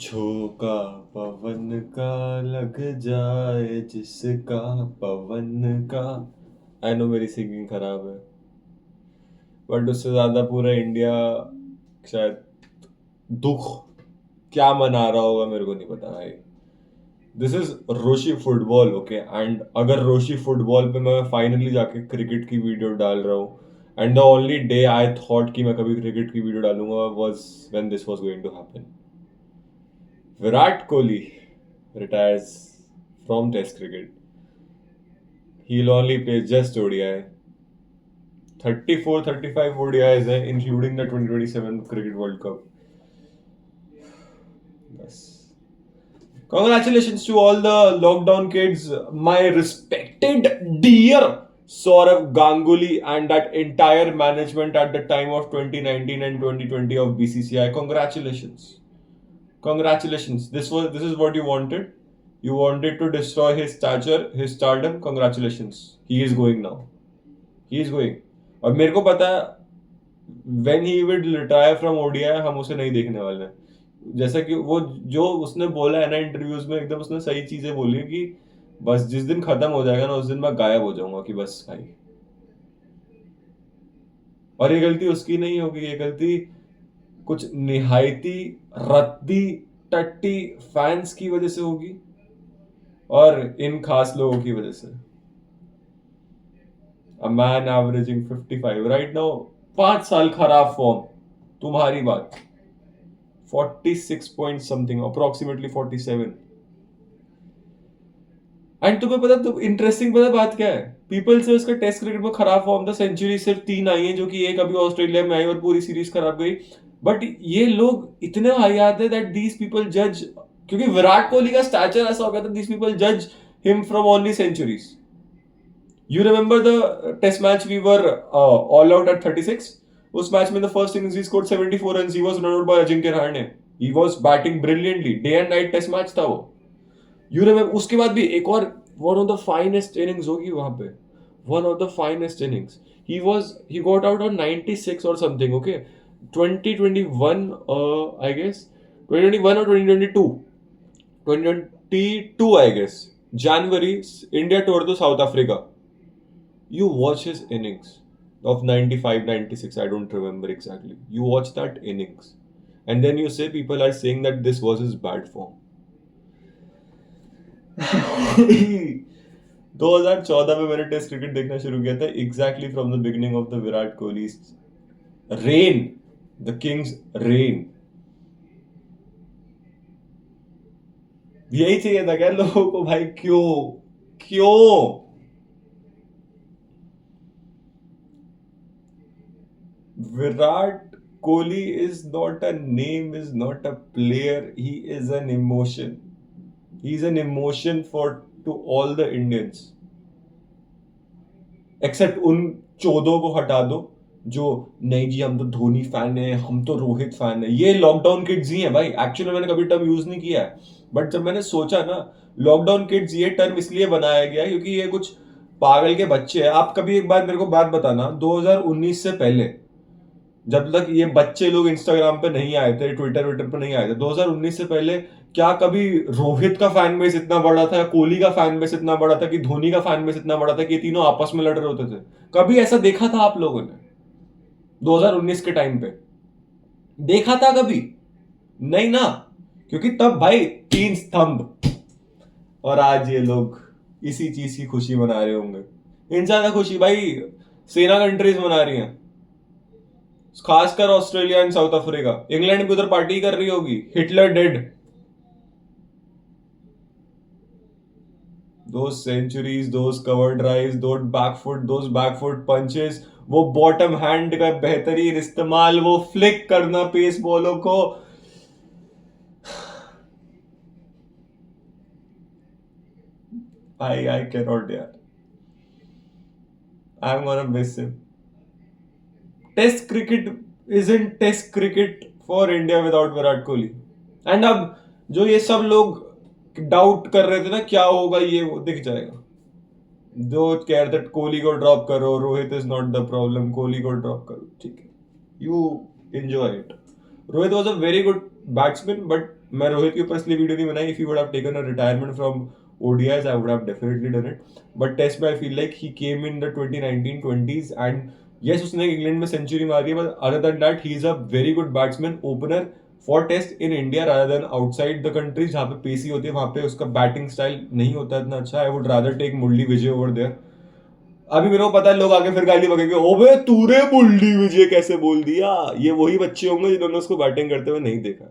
झोंका पवन का लग जाए जिसका पवन का। आई नो मेरी सिंगिंग खराब है, बट उससे ज्यादा पूरा इंडिया शायद दुख क्या मना रहा होगा मेरे को नहीं पता भाई। This is Roshi football, okay. And अगर रोशी फुटबॉल पे मैं फाइनली जाके क्रिकेट की वीडियो डाल रहा हूँ, and the only day I thought कि मैं कभी क्रिकेट की वीडियो डालूंगा was when this was going to happen. Virat Kohli retires from Test cricket. He'll only play just ODI. 34, 35 ODIs, including the 2027 Cricket World Cup. Yes. Congratulations to all the lockdown kids, my respected dear Saurav Ganguly and that entire management at the time of 2019 and 2020 of BCCI. Congratulations. Congratulations. This is what you wanted. You wanted to destroy his stature, his stardom. Congratulations. He is going now. He is going. और मेरे को पता है when he will retire from ODI हम उसे नहीं देखने वाले हैं। जैसा कि वो जो उसने बोला है ना इंटरव्यूज में, एकदम उसने सही चीजें बोली कि बस जिस दिन खत्म हो जाएगा ना उस दिन मैं गायब हो जाऊंगा कि बस भाई। और ये गलती उसकी नहीं होगी, ये गलती कुछ निहायती रद्दी टट्टी फैंस की वजह से होगी और इन खास लोगों की वजह से। A man averaging 55 right now, 5 साल खराब फॉर्म, तुम्हारी बात। 46 पॉइंट समथिंग, अप्रोक्सीमेटली 47। एंड तुम्हें पता तो इंटरेस्टिंग पता बात क्या है, पीपल से उसका टेस्ट क्रिकेट में खराब फॉर्म था, सेंचुरी सिर्फ 3 आई है, जो कि एक अभी ऑस्ट्रेलिया में आई और पूरी सीरीज खराब गई। बट ये लोग इतने हयात है दैट दीज पीपल जज, क्योंकि विराट कोहली का स्टैचर ऐसा हो गया था, दीज पीपल जज him from only centuries. You remember the test match we were all out at 36? उस मैच में the first innings he scored 74 runs. He was run out by Ajinkya Rahane. He was batting brilliantly. Day and night test match था वो. You remember उसके बाद भी एक और one of the finest innings होगी वहाँ पे. One of the finest innings. He got out on 96 or something. Okay, 2021 I guess 2021 or 2022. 2022 I guess. January India toured to South Africa. You watch his innings of 95, 96, I don't remember exactly. You watch that innings. And then you say people are saying that this was his bad form. 2014 में मैंने test cricket देखना शुरू किया था, exactly from the beginning of the Virat Kohli rain, the Kings rain. यही चाहिए था क्या लोगों को भाई? क्यों क्यों? Virat Kohli is not a name, is not a player. He is an emotion. He is an emotion to all the Indians. Except उन 14 को हटा दो जो नहीं जी हम तो धोनी फैन है, हम तो रोहित फैन है। ये लॉकडाउन किड्स ही हैं भाई। एक्चुअली मैंने कभी टर्म यूज नहीं किया है, बट जब मैंने सोचा ना लॉकडाउन किड्स ये टर्म इसलिए बनाया गया क्योंकि ये कुछ पागल के बच्चे हैं। आप कभी एक बार मेरे को बात बताना, 2019 से पहले जब तक ये बच्चे लोग इंस्टाग्राम पे नहीं आए थे, ट्विटर पे नहीं आए थे, 2019 से पहले क्या कभी रोहित का फैन बेस इतना बड़ा था, कोहली का फैन बेस इतना बड़ा था, कि धोनी का फैन बेस इतना बड़ा था कि ये तीनों आपस में लड़ रहे होते थे? कभी ऐसा देखा था आप लोगों ने 2019 के टाइम पे? देखा था कभी? नहीं ना, क्योंकि तब भाई 3 स्तंभ। और आज ये लोग इसी चीज की खुशी मना रहे होंगे। इन ज्यादा खुशी भाई सेना कंट्रीज मना रही हैं, खासकर Australia and south Africa. England भी उधर पार्टी कर रही होगी, Hitler dead. those centuries, those cover drives, those back foot punches, वो बॉटम हैंड का बेहतरीन इस्तेमाल, वो फ्लिक करना पेस बॉलों को। I cannot यार। I'm gonna miss him. Test cricket isn't test cricket for India without Virat Kohli. And अब जो ये सब लोग डाउट कर रहे थे ना क्या होगा, ये वो दिख जाएगा। जो कह रहे थे कोहली को ड्रॉप करो, Rohit is not the problem, Kohli को ड्रॉप करो, ठीक है, you enjoy it. Rohit was a very good batsman, but मैं रोहित के ऊपर इसलिए वीडियो नहीं बनाई. If he would have taken a retirement from ODIs, I would have definitely done it. But Test में I feel like he came in the 2019-20s and yes, उसने England में century मारी है, but other than that, he is a very good batsman, opener for Test in India rather than outside the country जहाँ पे पेसी होती है, वहाँ पे उसका बैटिंग स्टाइल नहीं होता इतना अच्छा. I would rather take Murali Vijay over there. अभी मेरे को पता है लोग आगे फिर गाली बकेंगे, ओबे तूने मुरली विजय कैसे बोल दिया. ये वही बच्चे होंगे जिन्होंने उसको बैटिंग करते हुए नहीं देखा.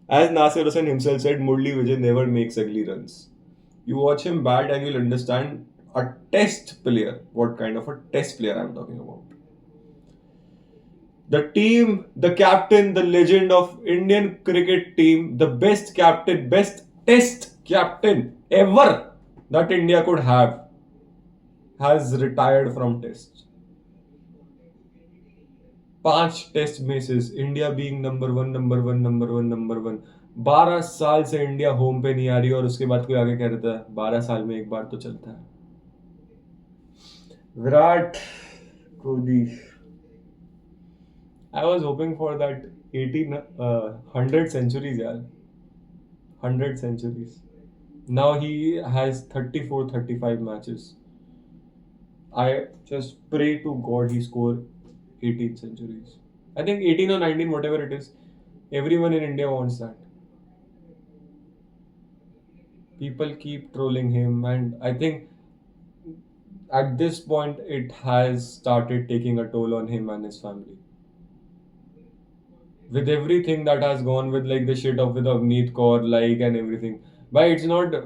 As Nasir Hussain himself said, Murli Vijay never makes ugly runs. You watch him bat and you'll understand a test player, what kind of a test player I'm talking about. The team, the captain, the legend of Indian cricket team, the best captain, best test captain ever that India could have, has retired from test. 5 test matches, India being number 1. 12 साल से India home पे नहीं आ रही और उसके बाद कोई आगे कह रहा है 12 साल में एक बार तो चलता है. Virat Kohli, I was hoping for that 100 centuries यार, 100 centuries. Now he has 34-35 matches. I just pray to god he score 18 centuries. I think 18 or 19, whatever it is. Everyone in India wants that. People keep trolling him, and I think at this point it has started taking a toll on him and his family. With everything that has gone with like the shit of with Avneet Kaur, like and everything. Bhai, it's not.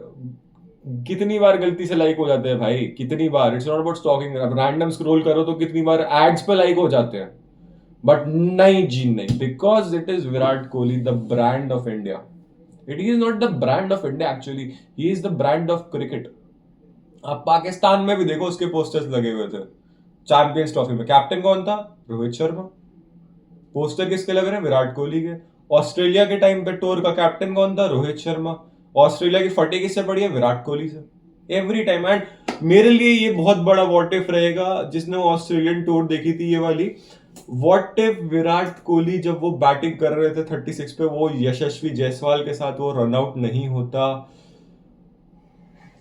कितनी बार गलती से like हो जाते हैं भाई, कितनी बार. It's not about stalking. Random scroll करो तो कितनी बार एड्स पे लाइक हो जाते हैं. बट नहीं जी नहीं, because it is Virat Kohli, the brand of India. It is not the brand of India actually, he is the brand of cricket. आप पाकिस्तान में भी देखो उसके पोस्टर्स लगे हुए थे चैंपियंस ट्रॉफी में. कैप्टन कौन था? रोहित शर्मा. पोस्टर किसके लग रहे हैं? विराट कोहली के. ऑस्ट्रेलिया के टाइम पे टूर का कैप्टन कौन था? रोहित शर्मा. ऑस्ट्रेलिया की फटी किससे पड़ी है? विराट कोहली से. Every time. एंड मेरे लिए ये बहुत बड़ा व्हाट इफ रहेगा, जिसने ऑस्ट्रेलियन टूर देखी थी ये वाली. व्हाट इफ विराट कोहली जब वो बैटिंग कर रहे थे 36 पे, वो यशस्वी जायसवाल के साथ वो रन आउट नहीं होता,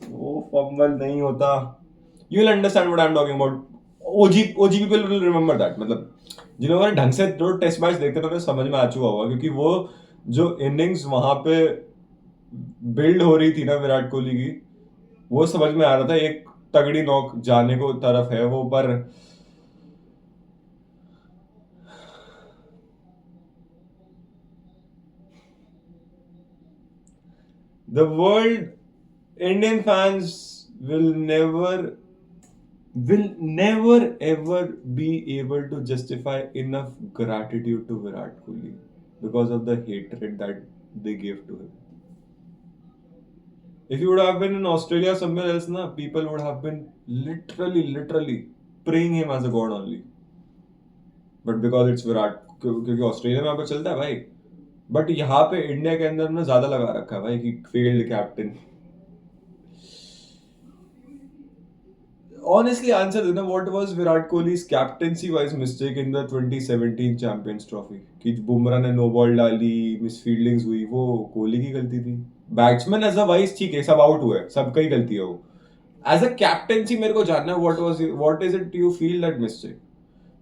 वो फंबल नहीं होता. You will understand what I am talking about. OG people will remember that. मतलब जिन्होंने ढंग से जो टेस्ट मैच देखते थे उन्हें समझ में आ चुका होगा, क्योंकि वो जो इनिंग्स वहां पे बिल्ड हो रही थी ना विराट कोहली की, वो समझ में आ रहा था एक तगड़ी नॉक जाने को तरफ है वो. पर the world, Indian fans will never ever be able to justify enough gratitude to Virat Kohli because of the hatred that they gave to him. If you would have been in Australia or somewhere else, na, people would have been literally praying him as a god only. But because it's Virat, क्योंकि Australia में यहाँ पे चलता है भाई. But यहाँ पे India के अंदर ना ज्यादा लगा रखा है भाई कि फेल्ड कैप्टन. Honestly, answer देना. What was Virat Kohli's captaincy-wise mistake in the 2017 Champions Trophy? कि बुमराह ने नो बॉल डाली, मिस फील्डिंग्स हुई, वो कोहली की गलती थी. बैट्समैन एज अ वाइस ठीक है, सब आउट हुए, सबका ही गलती है वो. एज अ कैप्टेंसी मेरे को जानना है, what is it you feel that mistake?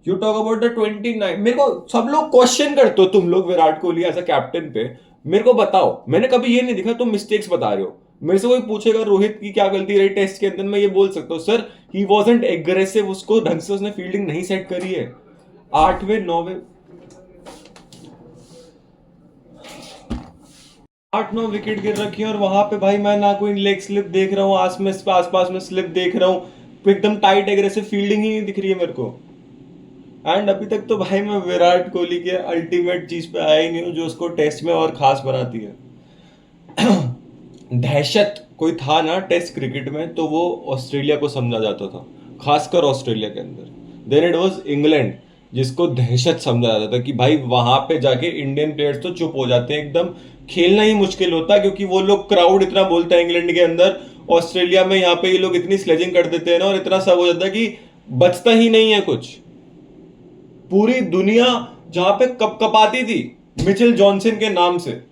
You talk about the 29. मेरे को सब लोग क्वेश्चन करते हो तुम लोग Virat Kohli as a captain पे. मेरे को बताओ, मैंने कभी ये नहीं देखा तुम मिस्टेक्स बता रहे हो. मेरे से कोई पूछेगा रोहित की क्या गलती रही टेस्ट के अंदर, मैं ये बोल सकता हूँ सर ही वॉजंट एग्रेसिव, उसको ढंग से उसने फील्डिंग नहीं सेट करी है. 8वें 9वें 8-9 विकेट गिर रखी है और वहां पे भाई मैं ना कोई लेग स्लिप देख रहा हूँ, आसपास में स्लिप देख रहा हूँ, एकदम टाइट एग्रेसिव फील्डिंग ही नहीं दिख रही है मेरे को. एंड अभी तक तो भाई मैं विराट कोहली के अल्टीमेट चीज पे आया ही नहीं हूँ जो उसको टेस्ट में और खास बनाती है. दहशत कोई था ना टेस्ट क्रिकेट में तो वो ऑस्ट्रेलिया को समझा जाता था, खासकर ऑस्ट्रेलिया के अंदर. देन इट वाज इंग्लैंड जिसको दहशत समझा जाता था कि भाई वहां पे जाके इंडियन प्लेयर्स तो चुप हो जाते हैं, एकदम खेलना ही मुश्किल होता है क्योंकि वो लोग क्राउड इतना बोलता है इंग्लैंड के अंदर. ऑस्ट्रेलिया में यहाँ पे ये लोग इतनी स्लेजिंग कर देते हैं ना और इतना सब हो जाता है कि बचता ही नहीं है कुछ. पूरी दुनिया जहां पे कपकपाती थी मिचेल जॉनसन के नाम से,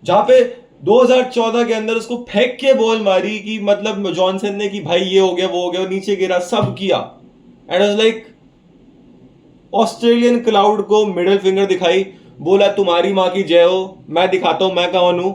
जहां पे 2014 के अंदर उसको फेंक के बॉल मारी कि मतलब जॉनसन ने कि भाई ये हो गया वो हो गया, नीचे गिरा, सब किया, and was like Australian cloud को मिडिल फिंगर दिखाई, बोला तुम्हारी माँ की जय हो, मैं दिखाता हूं मैं कौन हूं।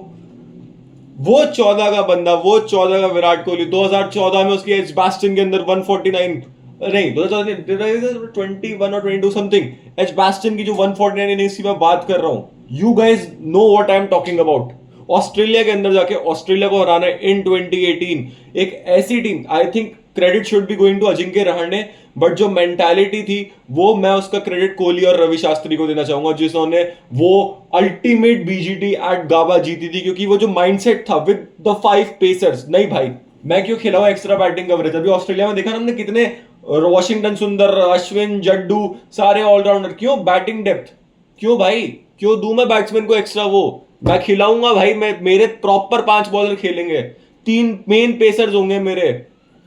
वो 14 का बंदा, वो 14 का विराट कोहली, 2014 में उसकी एज बास्टन के अंदर 149, नहीं 2014 21 और 22 समथिंग, एच बास्टन की जो 149 इनिंग्स की मैं बात कर रहा हूं, you guys know what I am talking about. Australia के अंदर जाके ऑस्ट्रेलिया को हराना है इन 2018, एक ऐसी team, I think credit should be going to Ajinkya Rahane, but जो मेंटालिटी थी वो मैं उसका क्रेडिट कोहली और रवि शास्त्री को देना चाहूंगा, जिन्होंने वो अल्टीमेट बीजीटी एट गाबा जीती थी, क्योंकि वो जो माइंडसेट था विद द 5 पेसर्स, नहीं भाई मैं क्यों खिलाऊं एक्स्ट्रा बैटिंग कवरेज। अभी ऑस्ट्रेलिया में देखा ना हमने कितने, वॉशिंगटन सुंदर, अश्विन, जड्डू, सारे ऑलराउंडर, क्यों बैटिंग डेप्थ, क्यों भाई, क्यों दूं मैं बैट्समैन को एक्स्ट्रा, वो मैं खिलाऊंगा भाई, मैं मेरे प्रॉपर 5 बॉलर खेलेंगे, 3 मेन पेसर्स होंगे मेरे,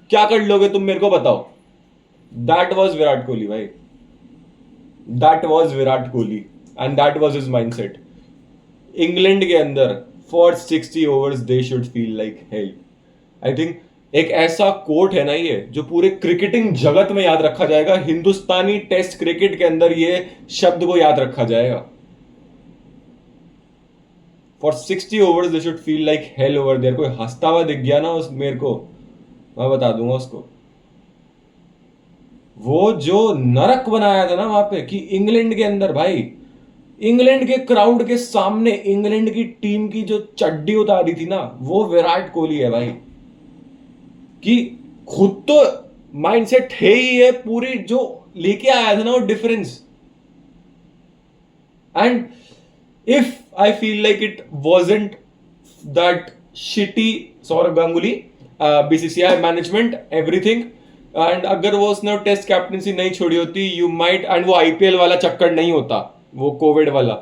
क्या कर लोगे तुम मेरे को बताओ। दैट वॉज विराट कोहली भाई, that was Virat Kohli and that was his mindset. England के अंदर for 60 overs they should feel like hello. I think एक ऐसा कोट है ना ये जो पूरे क्रिकेटिंग जगत में याद रखा जाएगा, हिंदुस्तानी टेस्ट क्रिकेट के अंदर ये शब्द को याद रखा जाएगा। For 60 overs they should feel like hell over there. कोई हंसता हुआ दिख गया ना उस मेरे को, मैं बता दूंगा उसको। वो जो नरक बनाया था ना वहां पे, कि इंग्लैंड के अंदर भाई, इंग्लैंड के क्राउड के सामने इंग्लैंड की टीम की जो चड्डी उतारी थी ना, वो विराट कोहली है भाई। कि खुद तो माइंडसेट है ही है, पूरी जो लेके आया था ना वो difference. And if I feel like it wasn't that shitty Sourav Ganguly, BCCI management everything, and अगर वो उसने टेस्ट कैप्टनसी नहीं छोड़ी होती, यू माइट, एंड वो आईपीएल वाला चक्कर नहीं होता, वो कोविड वाला,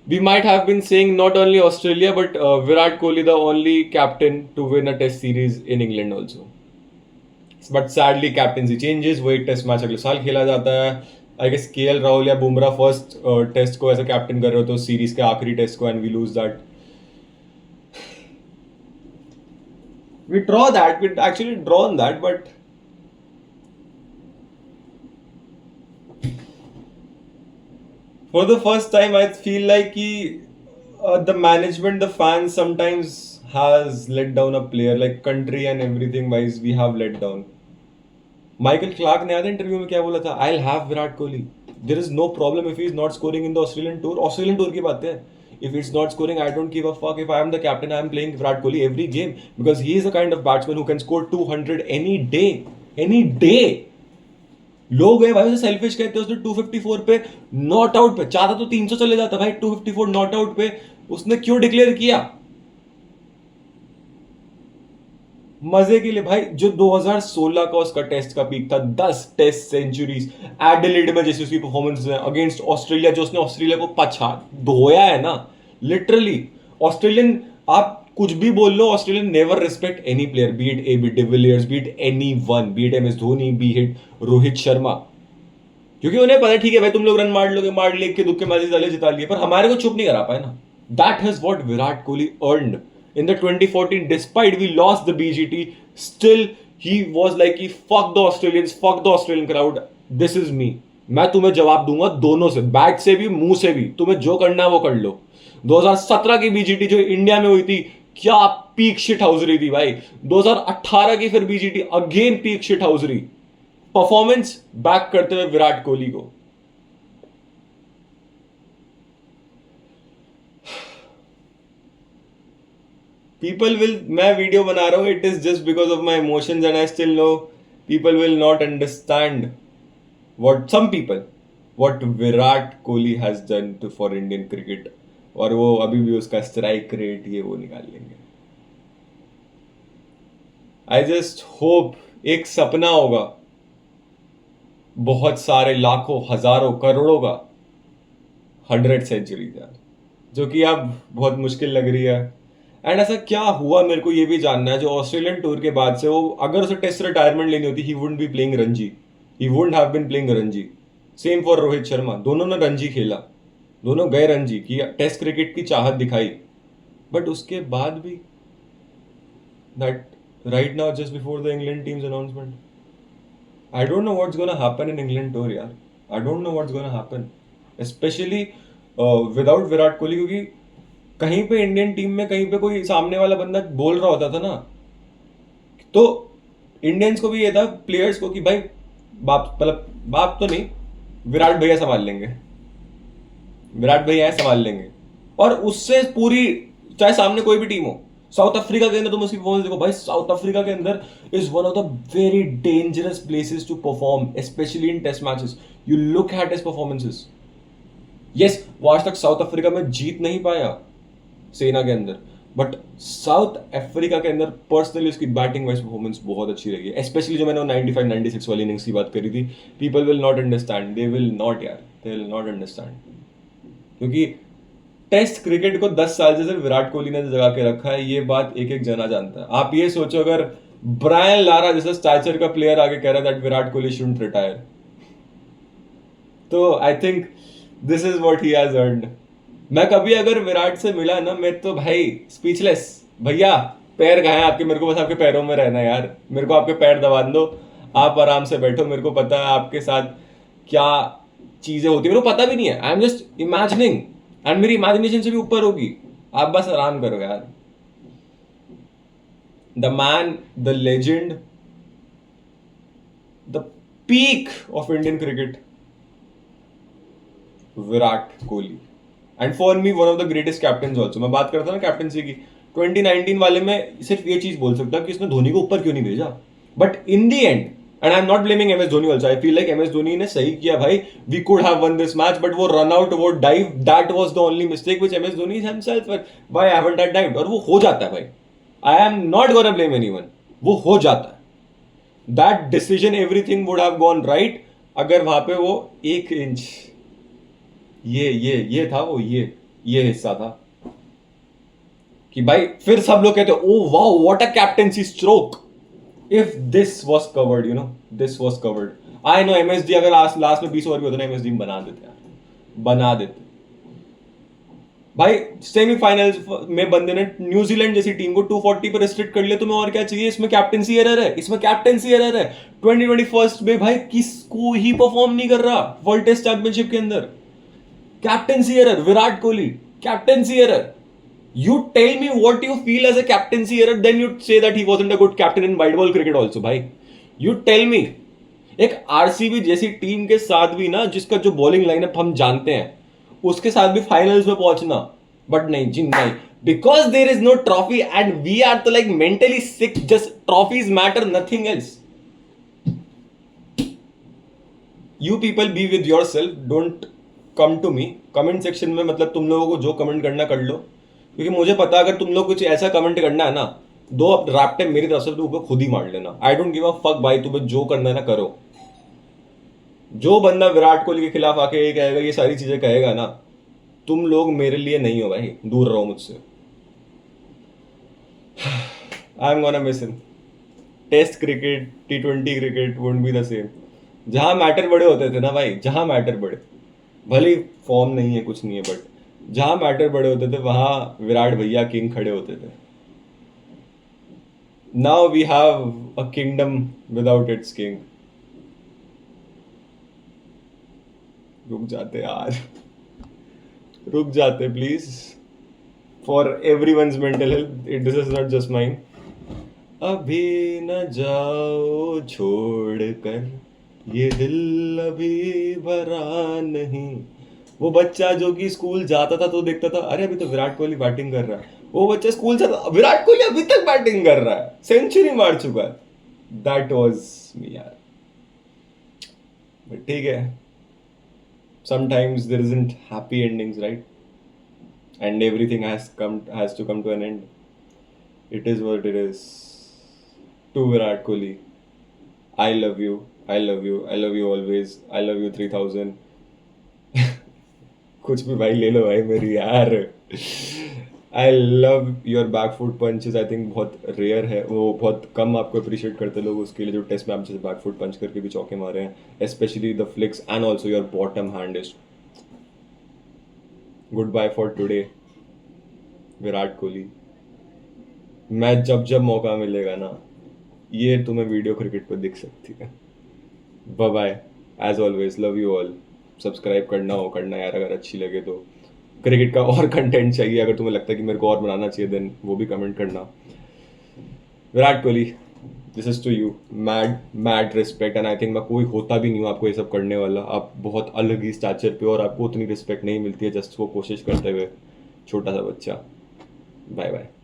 we might have been saying not only Australia but Virat Kohli the only captain to win a test series in England also. But sadly captaincy changes, वो एक test match अगले साल खेला जाता है। आई गेस केएल राहुल या Bumrah first test को ऐसा कैप्टन कर रहे हो तो सीरीज के आखिरी टेस्ट को, and we lose that, we draw that, we actually drawn that, but for the first time I feel like the management, the fans sometimes has let down a player, like country and everything wise we have let down. Michael Clarke ने आया interview में क्या बोला था, I will have Virat Kohli, there is no problem if he is not scoring in the Australian tour. Australian tour की बात है, if it's not scoring I don't give a fuck, if I am the captain I am playing Virat Kohli every game, because he is the kind of batsman who can score 200 any day, any day। लोग है भाई उसे selfish कहते हैं, उसने 254 पे not out पे, चाहता तो 300 चले जाता भाई, 254 नॉट आउट पे उसने क्यों डिक्लेयर किया, मजे के लिए भाई। जो 2016 का उसका टेस्ट का पीक था, 10 टेस्ट सेंचुरीज, एडिलेड में जैसे उसकी परफॉर्मेंस है अगेंस्ट ऑस्ट्रेलिया, जो उसने ऑस्ट्रेलिया को पछा धोया है ना लिटरली। ऑस्ट्रेलियन, आप कुछ भी बोल लो, Australian never respect any player, be it AB de Villiers, be it anyone, be it MS Dhoni, be it Rohit Sharma, क्योंकि उन्हें पता है ठीक है भाई तुम लोग रन मार लोगे, मार ले के दुख के मैचेस डाले जिता लिए, पर हमारे को चुप नहीं करा पाए ना। That has what Virat Kohli earned in the 2014, despite we lost the BGT, still he was like कि fuck the Australians, fuck the Australian crowd, this is me, मैं तुम्हें जवाब दूंगा दोनों से, बैट से भी मुंह से भी, तुम्हें जो करना है वो कर लो। 2017 की बीजीटी जो इंडिया में हुई थी, क्या पीक शिट हाउसरी थी भाई। 2018 की फिर बीजीटी अगेन पीक शिट हाउसरी, परफॉर्मेंस बैक करते हुए विराट कोहली को। People will, मैं वीडियो बना रहा हूँ, it is just because of my emotions, and I still know people will not understand what some people, what Virat Kohli has done to for Indian cricket, और वो अभी भी उसका स्ट्राइक रेट ये वो निकाल लेंगे। आई जस्ट होप, एक सपना होगा बहुत सारे लाखों हजारों करोड़ों का, 100 सेंचुरीज यार, जो कि अब बहुत मुश्किल लग रही है। एंड ऐसा क्या हुआ मेरे को ये भी जानना है, जो ऑस्ट्रेलियन टूर के बाद से वो, अगर उसे टेस्ट रिटायरमेंट लेनी होती, he wouldn't be playing Ranji, he wouldn't have been playing Ranji. Same for Rohit Sharma, दोनों ने रणजी खेला, दोनों गए रणजी की, टेस्ट क्रिकेट की चाहत दिखाई, बट उसके बाद भी that right now just before the England team's announcement, I don't know what's gonna happen in England tour यार. I don't know what's gonna happen specially without Virat Kohli, क्योंकि कहीं पे इंडियन टीम में कहीं पे कोई सामने वाला बंदा बोल रहा होता था ना, तो इंडियंस को भी ये था, प्लेयर्स को, कि भाई बाप, मतलब बाप तो नहीं, विराट भैया संभाल लेंगे, विराट भैया है संभाल लेंगे. और उससे पूरी, चाहे सामने कोई भी टीम हो, साउथ अफ्रीका के अंदर तुम उसकी परफॉर्मेंस देखो भाई, साउथ अफ्रीका के अंदर is one of the very dangerous places to perform, specially in test matches. You look at his performances. Yes, वो आज तक साउथ अफ्रीका में जीत नहीं पाया सेना के अंदर, बट साउथ अफ्रीका के अंदर पर्सनली उसकी बैटिंग वाइज परफॉर्मेंस बहुत अच्छी रही है. स्पेशली जो मैंने 95-96 वाली इनिंग्स की बात करी थी, people will not understand, they will not यार, दे विल नॉट अंडरस्टैंड. क्योंकि टेस्ट क्रिकेट को 10 साल से सिर्फ विराट कोहली ने जगा के रखा है, ये बात एक एक जना जानता है. आप ये सोचो, अगर ब्रायन लारा जैसा स्टैचर का प्लेयर आगे कह रहा है that Virat Kohli shouldn't retire, तो I think this is what he has earned. मैं कभी अगर विराट से मिला ना, मैं तो भाई स्पीचलेस. भैया पैर कहाँ हैं आपके, मेरे को बस आपके पैरों में रहना है यार, मेरे को आपके पैर दबा दो, आप आराम से बैठो, मेरे को पता है आपके साथ क्या चीजें होती है, मेरे को पता भी नहीं है, I am just imagining, and मेरी इमेजिनेशन से भी ऊपर होगी, आप बस आराम करो यार. The man, the legend, the peak of Indian cricket, Virat Kohli. And for me one of the greatest captain also. मैं बात करता ना कैप्टनसी की, 2019 वाले में सिर्फ ये चीज बोल सकता कि इसने धोनी को ऊपर क्यों नहीं भेजा, but in the end, and I am not blaming M S Dhoni also, I feel like M S Dhoni ने सही किया भाई, we could have won this match, but वो रन आउट, वो dive, that was the only mistake which M S Dhoni himself, why haven't I dived, और वो हो जाता है भाई, I am not gonna blame anyone, वो हो जाता है. That decision, everything would have gone right अगर वहां पे वो 1 इंच, ये था, वो ये हिस्सा था, कि भाई फिर सब लोग कहते oh wow what a captaincy stroke, if this was covered, you know, this was covered. I know MSD अगर लास्ट में 20 ओवर भी होता ना, एमएसडी बना देते यार, बना देते भाई. सेमीफाइनल्स में बंदे ने न्यूजीलैंड जैसी टीम को 240 पर रिस्ट्रिक्ट कर लिया, तुम्हें और क्या चाहिए. इसमें कैप्टेंसी एरर है, इसमें कैप्टेंसी एरर है. 2021 में भाई किसको ही परफॉर्म नहीं कर रहा वर्ल्ड टेस्ट चैंपियनशिप के अंदर, captaincy error, Virat Kohli, captaincy error. You tell me what you feel as a captaincy error, then you say that he wasn't a good captain in white ball cricket also, भाई. You tell me. एक RCB जैसी team के साथ भी ना, जिसका जो bowling lineup हम जानते हैं, उसके साथ भी फाइनल्स में पहुंचना, बट नहीं जी नहीं, because there is no trophy and we are तो like mentally sick, just trophies matter, nothing else. You people be with yourself, don't come to me comment section में, मतलब तुम लोगों को जो कमेंट करना कर लो, क्योंकि मुझे पता अगर तुम लोग कुछ ऐसा कमेंट करना है ना, 2 रैप्टे मेरी तरफ से तो ऊपर खुद ही मार लेना. I don't give a fuck भाई, तुम्हें जो करना है ना करो. जो बंदा विराट कोहली के खिलाफ आके ये कहेगा, ये सारी चीजें कहेगा ना, तुम लोग मेरे लिए नहीं हो भाई, दूर रहो मुझसे. I am gonna miss him. Test cricket, T20 cricket won't be the same. जहां मैटर बड़े होते थे ना भाई, जहां मैटर बड़े, भले ही फॉर्म नहीं है, कुछ नहीं है, बट जहां मैटर बड़े होते थे वहां विराट भैया किंग खड़े होते थे. Now we have a kingdom without its king. रुक जाते यार, रुक जाते please, for everyone's mental health, this is not just mine. अभी न जाओ छोड़ कर, ये दिल अभी भरा नहीं. वो बच्चा जो कि स्कूल जाता था तो देखता था, अरे अभी तो विराट कोहली बैटिंग कर रहा है, वो बच्चा स्कूल से, विराट कोहली अभी तक बैटिंग कर रहा है, सेंचुरी मार चुका है. दैट वाज मी यार. बट ठीक है, sometimes there isn't happy endings, right, and everything has to come to an end. It is what it is. To Virat Kohli, I love you, I love you, I love you always, I love you 3000. कुछ भी भाई ले लो भाई मेरी यार. I love your back foot punches. I think बहुत rare है, वो बहुत कम आपको अप्रिशिएट करते लोग उसके लिए, जो टेस्ट मैच से बैकफुट पंच करके भी चौके मारे हैं, specially the flicks, and also your bottom hand is. Good bye for today. Virat Kohli. मैं जब जब मौका मिलेगा ना, ये तुम्हें वीडियो क्रिकेट पर दिख सकती है। Bye bye. As always love you all. Subscribe करना हो करना यार, अगर अच्छी लगे तो। क्रिकेट का और कंटेंट चाहिए अगर तुम्हें लगता है कि मेरे को और बनाना चाहिए, देन वो भी कमेंट करना। Virat Kohli, this is to you. Mad mad respect, and I think मैं कोई होता भी नहीं हूँ आपको ये सब करने वाला। आप बहुत अलग ही स्टैचर पे, और आपको उतनी रिस्पेक्ट नहीं मिलती है जस्ट वो कोशिश करते हुए, छोटा सा बच्चा। Bye bye.